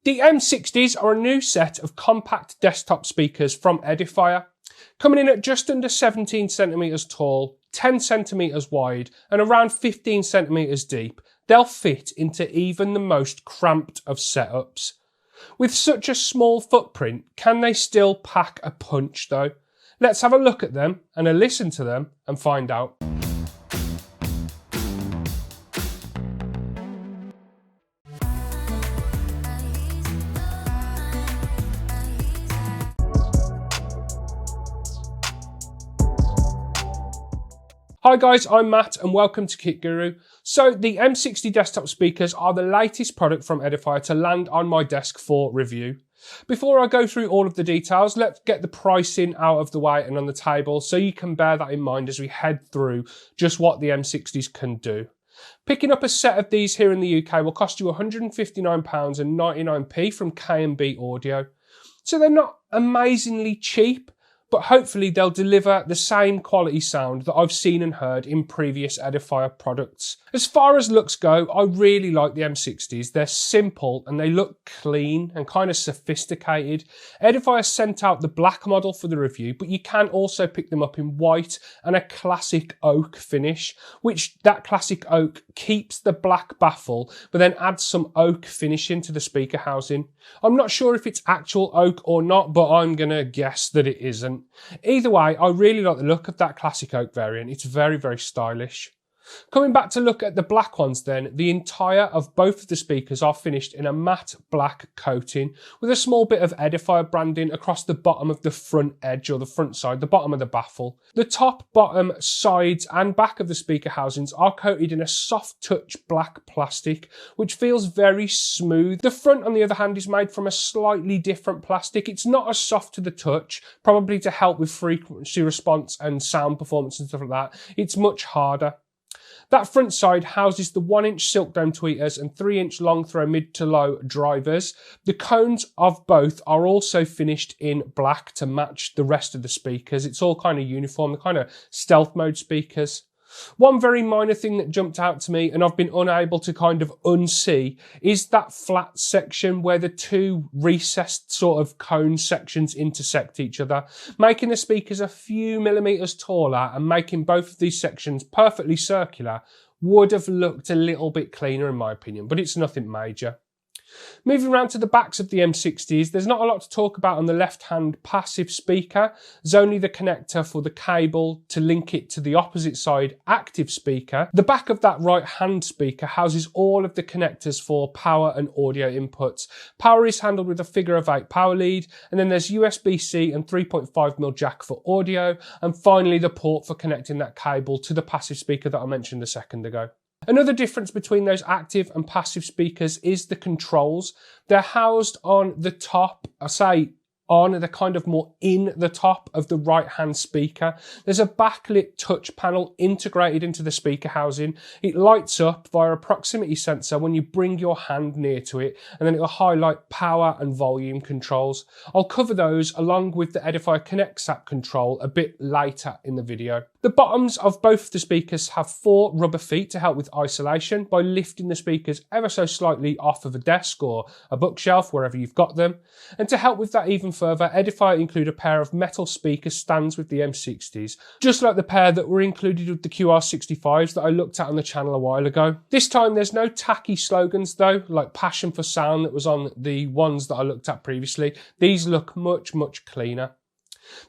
The M60s are a new set of compact desktop speakers from Edifier, coming in at just under 17 centimeters tall, 10 centimeters wide, and around 15 centimeters deep. They'll fit into even the most cramped of setups. With such a small footprint, can they still pack a punch though? Let's have a look at them and a listen to them and find out. Hi guys, I'm Matt and welcome to Kit Guru. So the M60 desktop speakers are the latest product from Edifier to land on my desk for review. Before I go through all of the details, let's get the pricing out of the way and on the table so you can bear that in mind as we head through just what the M60s can do. Picking up a set of these here in the UK will cost you £159.99 from K&B Audio. So they're not amazingly cheap, but hopefully they'll deliver the same quality sound that I've seen and heard in previous Edifier products. As far as looks go, I really like the M60s. They're simple and they look clean and kind of sophisticated. Edifier sent out the black model for the review, but you can also pick them up in white and a classic oak finish, which that classic oak keeps the black baffle, but then adds some oak finishing to the speaker housing. I'm not sure if it's actual oak or not, but I'm gonna guess that it isn't. Either way, I really like the look of that classic oak variant. It's very, very stylish. Coming back to look at the black ones then, the entire of both of the speakers are finished in a matte black coating with a small bit of Edifier branding across the bottom of the front edge or the front side, the bottom of the baffle. The top, bottom, sides and back of the speaker housings are coated in a soft touch black plastic which feels very smooth. The front on the other hand is made from a slightly different plastic. It's not as soft to the touch, probably to help with frequency response and sound performance and stuff like that. It's much harder. That front side houses the 1-inch silk dome tweeters and 3-inch long throw mid to low drivers. The cones of both are also finished in black to match the rest of the speakers. It's all kind of uniform, the kind of stealth mode speakers. One very minor thing that jumped out to me and I've been unable to kind of unsee is that flat section where the two recessed sort of cone sections intersect each other, making the speakers a few millimeters taller and making both of these sections perfectly circular would have looked a little bit cleaner in my opinion, but it's nothing major. Moving around to the backs of the M60s, there's not a lot to talk about on the left-hand passive speaker. There's only the connector for the cable to link it to the opposite side active speaker. The back of that right-hand speaker houses all of the connectors for power and audio inputs. Power is handled with a figure-of-8 power lead, and then there's USB-C and 3.5mm jack for audio, and finally the port for connecting that cable to the passive speaker that I mentioned a second ago. Another difference between those active and passive speakers is the controls. They're housed on the top, they're kind of more in the top of the right-hand speaker. There's a backlit touch panel integrated into the speaker housing. It lights up via a proximity sensor when you bring your hand near to it, and then it will highlight power and volume controls. I'll cover those along with the Edifier Connect app control a bit later in the video. The bottoms of both the speakers have 4 rubber feet to help with isolation by lifting the speakers ever so slightly off of a desk or a bookshelf, wherever you've got them. And to help with that even further, Edifier include a pair of metal speaker stands with the M60s, just like the pair that were included with the QR65s that I looked at on the channel a while ago. This time there's no tacky slogans though, like Passion for Sound that was on the ones that I looked at previously. These look much, much cleaner.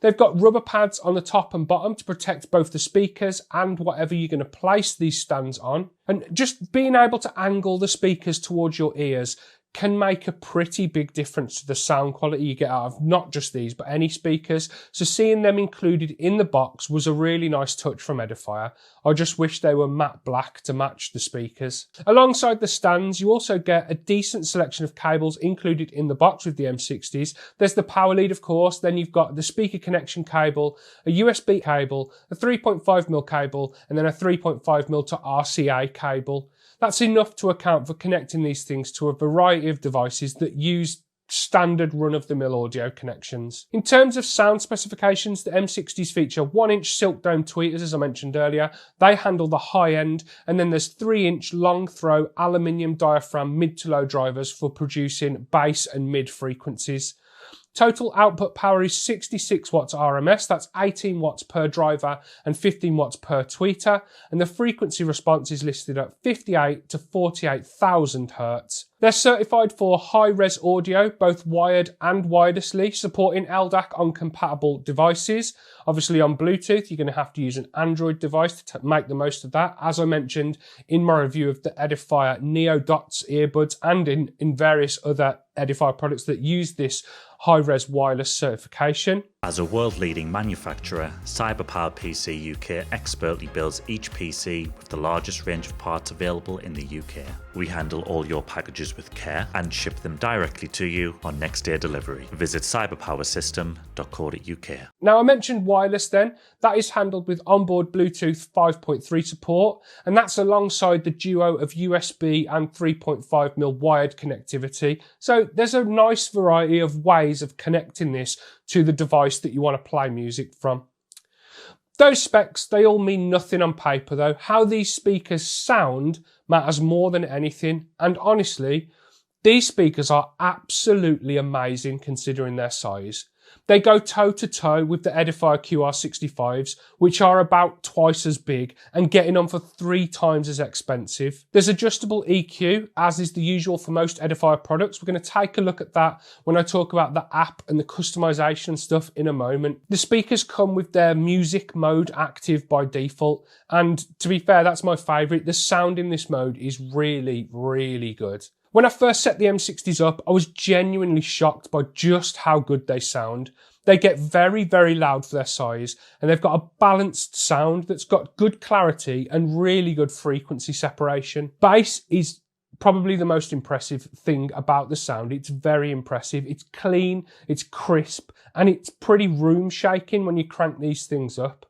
They've got rubber pads on the top and bottom to protect both the speakers and whatever you're going to place these stands on. And just being able to angle the speakers towards your ears can make a pretty big difference to the sound quality you get out of not just these, but any speakers. So seeing them included in the box was a really nice touch from Edifier. I just wish they were matte black to match the speakers. Alongside the stands, you also get a decent selection of cables included in the box with the M60s. There's the power lead, of course, then you've got the speaker connection cable, a USB cable, a 3.5mm cable, and then a 3.5mm to RCA cable. That's enough to account for connecting these things to a variety of devices that use standard run-of-the-mill audio connections. In terms of sound specifications, the M60s feature 1-inch silk dome tweeters, as I mentioned earlier. They handle the high end, and then there's 3-inch long throw aluminium diaphragm mid to low drivers for producing bass and mid frequencies. Total output power is 66 watts RMS, that's 18 watts per driver and 15 watts per tweeter, and the frequency response is listed at 58 to 48,000 Hz. They're certified for high-res audio, both wired and wirelessly, supporting LDAC on compatible devices. Obviously on Bluetooth, you're going to have to use an Android device to make the most of that, as I mentioned in my review of the Edifier Neo Dots earbuds and in various other Edifier products that use this high-res wireless certification. As a world-leading manufacturer, CyberPower PC UK expertly builds each PC with the largest range of parts available in the UK. We handle all your packages with care and ship them directly to you on next day delivery. Visit cyberpowersystem.co.uk. Now, I mentioned wireless then. That is handled with onboard Bluetooth 5.3 support, and that's alongside the duo of USB and 3.5mm wired connectivity. So there's a nice variety of ways of connecting this to the device that you want to play music from. Those specs, they all mean nothing on paper though. How these speakers sound matters more than anything, and honestly, these speakers are absolutely amazing considering their size. They go toe to toe with the Edifier QR65s, which are about twice as big and getting on for 3 times as expensive. There's adjustable EQ, as is the usual for most Edifier products. We're going to take a look at that when I talk about the app and the customization stuff in a moment. The speakers come with their music mode active by default, and to be fair, that's my favourite. The sound in this mode is really, really good. When I first set the M60s up, I was genuinely shocked by just how good they sound. They get very, very loud for their size, and they've got a balanced sound that's got good clarity and really good frequency separation. Bass is probably the most impressive thing about the sound. It's very impressive. It's clean, it's crisp, and it's pretty room shaking when you crank these things up.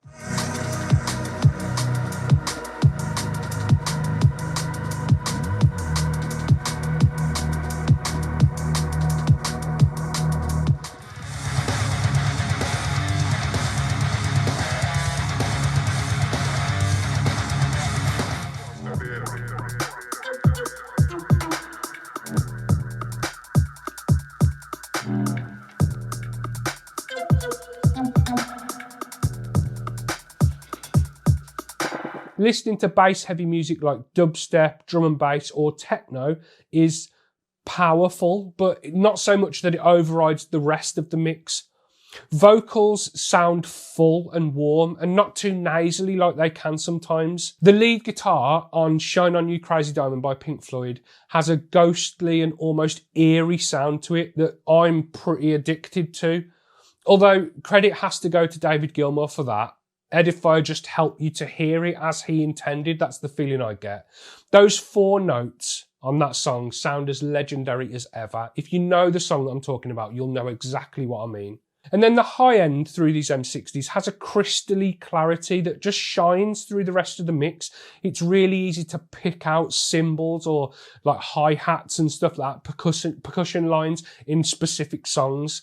Listening to bass heavy music like dubstep, drum and bass or techno is powerful, but not so much that it overrides the rest of the mix. Vocals sound full and warm and not too nasally like they can sometimes. The lead guitar on Shine On You Crazy Diamond by Pink Floyd has a ghostly and almost eerie sound to it that I'm pretty addicted to. Although credit has to go to David Gilmour for that. Edifier just helped you to hear it as he intended. That's the feeling I get. Those 4 notes on that song sound as legendary as ever. If you know the song that I'm talking about, you'll know exactly what I mean. And then the high end through these M60s has a crystally clarity that just shines through the rest of the mix. It's really easy to pick out cymbals or like hi-hats and stuff like that, percussion lines in specific songs.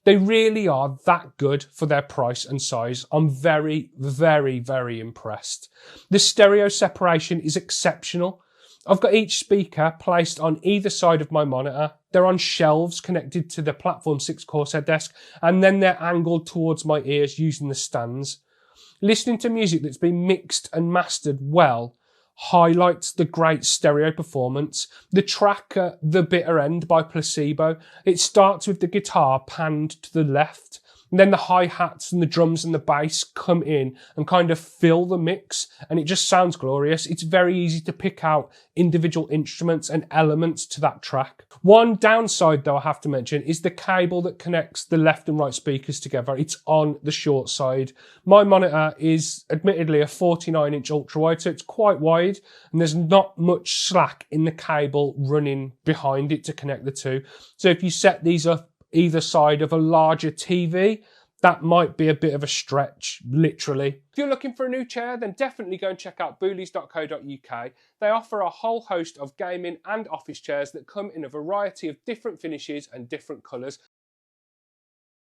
They really are that good for their price and size. I'm very, very, very impressed. The stereo separation is exceptional. I've got each speaker placed on either side of my monitor. They're on shelves connected to the Platform 6 Corsair desk, and then they're angled towards my ears using the stands. Listening to music that's been mixed and mastered well highlights the great stereo performance. The track The Bitter End by Placebo, it starts with the guitar panned to the left, and then the hi-hats and the drums and the bass come in and kind of fill the mix, and it just sounds glorious. It's very easy to pick out individual instruments and elements to that track. One downside, though, I have to mention is the cable that connects the left and right speakers together. It's on the short side. My monitor is admittedly a 49-inch ultra-wide, so it's quite wide, and there's not much slack in the cable running behind it to connect the two. So if you set these up either side of a larger TV, that might be a bit of a stretch, literally. If you're looking for a new chair, then definitely go and check out boolies.co.uk. They offer a whole host of gaming and office chairs that come in a variety of different finishes and different colours.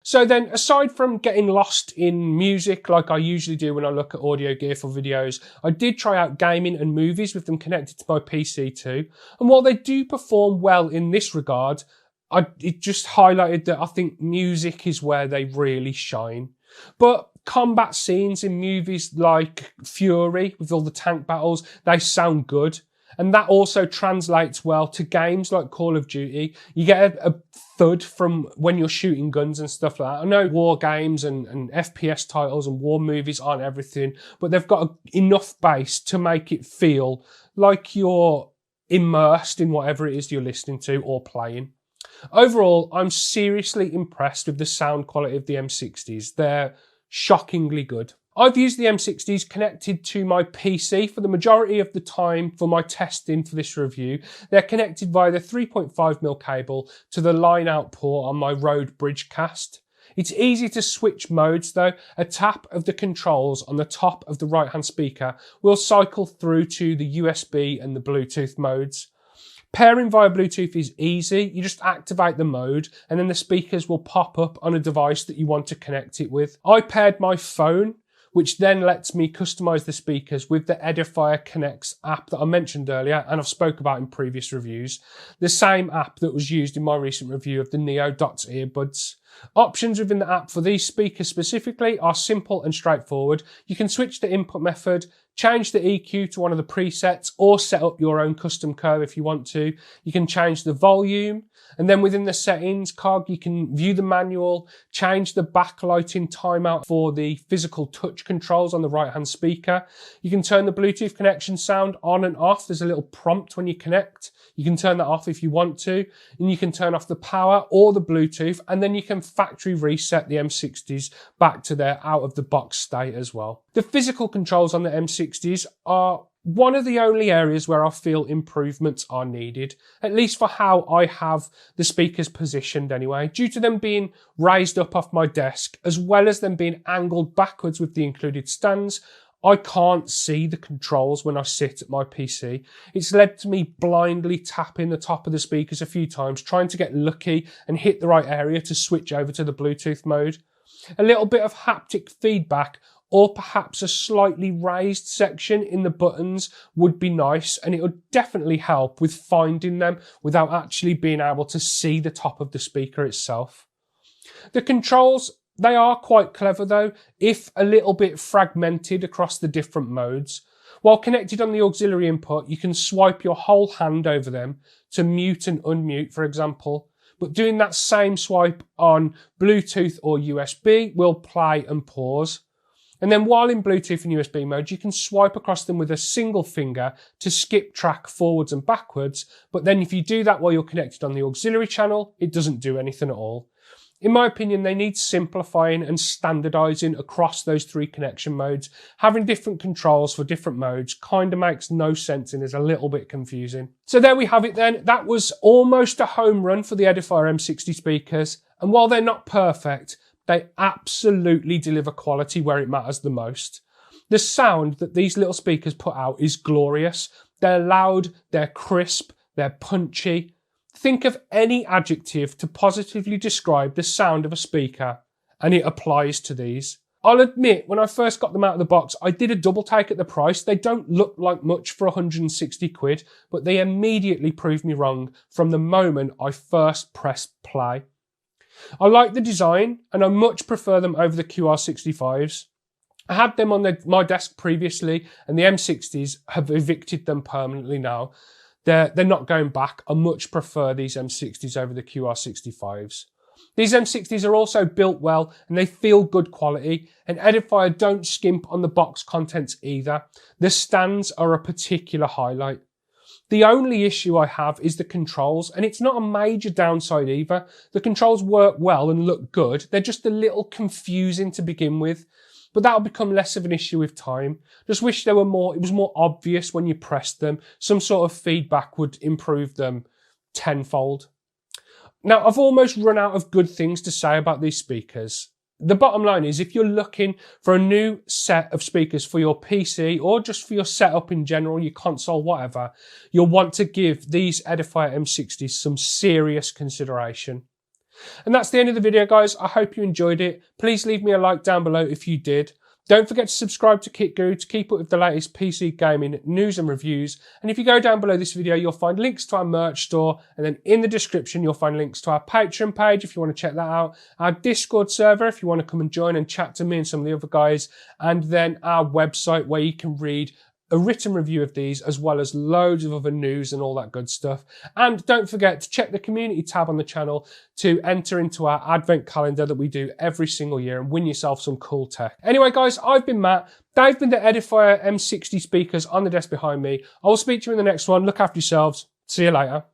So then, aside from getting lost in music like I usually do when I look at audio gear for videos, I did try out gaming and movies with them connected to my PC too. And while they do perform well in this regard, it just highlighted that I think music is where they really shine. But combat scenes in movies like Fury, with all the tank battles, they sound good. And that also translates well to games like Call of Duty. You get a thud from when you're shooting guns and stuff like that. I know war games and FPS titles and war movies aren't everything, but they've got enough bass to make it feel like you're immersed in whatever it is you're listening to or playing. Overall, I'm seriously impressed with the sound quality of the M60s. They're shockingly good. I've used the M60s connected to my PC for the majority of the time for my testing for this review. They're connected via the 3.5mm cable to the line out port on my Rode Bridgecast. It's easy to switch modes though. A tap of the controls on the top of the right hand speaker will cycle through to the USB and the Bluetooth modes. Pairing via Bluetooth is easy. You just activate the mode and then the speakers will pop up on a device that you want to connect it with. I paired my phone, which then lets me customize the speakers with the Edifier Connects app that I mentioned earlier and I've spoke about in previous reviews. The same app that was used in my recent review of the Neo Dots earbuds. Options within the app for these speakers specifically are simple and straightforward. You can switch the input method, change the EQ to one of the presets, or set up your own custom curve if you want to. You can change the volume, and then within the settings cog, you can view the manual, change the backlighting timeout for the physical touch controls on the right-hand speaker. You can turn the Bluetooth connection sound on and off. There's a little prompt when you connect. You can turn that off if you want to, and you can turn off the power or the Bluetooth, and then you can factory reset the M60s back to their out-of-the-box state as well. The physical controls on the M60s are one of the only areas where I feel improvements are needed, at least for how I have the speakers positioned anyway, due to them being raised up off my desk, as well as them being angled backwards with the included stands. I can't see the controls when I sit at my PC. It's led to me blindly tapping the top of the speakers a few times, trying to get lucky and hit the right area to switch over to the Bluetooth mode. A little bit of haptic feedback or perhaps a slightly raised section in the buttons would be nice, and it would definitely help with finding them without actually being able to see the top of the speaker itself. The controls, they are quite clever though, if a little bit fragmented across the different modes. While connected on the auxiliary input, you can swipe your whole hand over them to mute and unmute, for example. But doing that same swipe on Bluetooth or USB will play and pause. And then while in Bluetooth and USB mode, you can swipe across them with a single finger to skip track forwards and backwards. But then if you do that while you're connected on the auxiliary channel, it doesn't do anything at all. In my opinion, they need simplifying and standardizing across those three connection modes. Having different controls for different modes kind of makes no sense and is a little bit confusing. So there we have it then. That was almost a home run for the Edifier M60 speakers. And while they're not perfect, they absolutely deliver quality where it matters the most. The sound that these little speakers put out is glorious. They're loud, they're crisp, they're punchy. Think of any adjective to positively describe the sound of a speaker, and it applies to these. I'll admit, when I first got them out of the box, I did a double take at the price. They don't look like much for 160 quid, but they immediately proved me wrong from the moment I first pressed play. I like the design, and I much prefer them over the QR65s. I had them on my desk previously, and the M60s have evicted them permanently now. They're not going back. I much prefer these M60s over the QR65s. These M60s are also built well and they feel good quality, and Edifier don't skimp on the box contents either. The stands are a particular highlight. The only issue I have is the controls, and it's not a major downside either. The controls work well and look good. They're just a little confusing to begin with, but that'll become less of an issue with time. Just wish it was more obvious when you pressed them. Some sort of feedback would improve them tenfold. Now, I've almost run out of good things to say about these speakers. The bottom line is, if you're looking for a new set of speakers for your PC or just for your setup in general, your console, whatever, you'll want to give these Edifier M60s some serious consideration. And that's the end of the video, guys. I hope you enjoyed it. Please leave me a like down below if you did. Don't forget to subscribe to Kit Guru to keep up with the latest PC gaming news and reviews. And if you go down below this video, you'll find links to our merch store. And then in the description, you'll find links to our Patreon page if you want to check that out. Our Discord server if you want to come and join and chat to me and some of the other guys. And then our website where you can read a written review of these, as well as loads of other news and all that good stuff. And don't forget to check the community tab on the channel to enter into our advent calendar that we do every single year and win yourself some cool tech. Anyway, guys, I've been Matt. They've been the Edifier M60 speakers on the desk behind me. I will speak to you in the next one. Look after yourselves. See you later.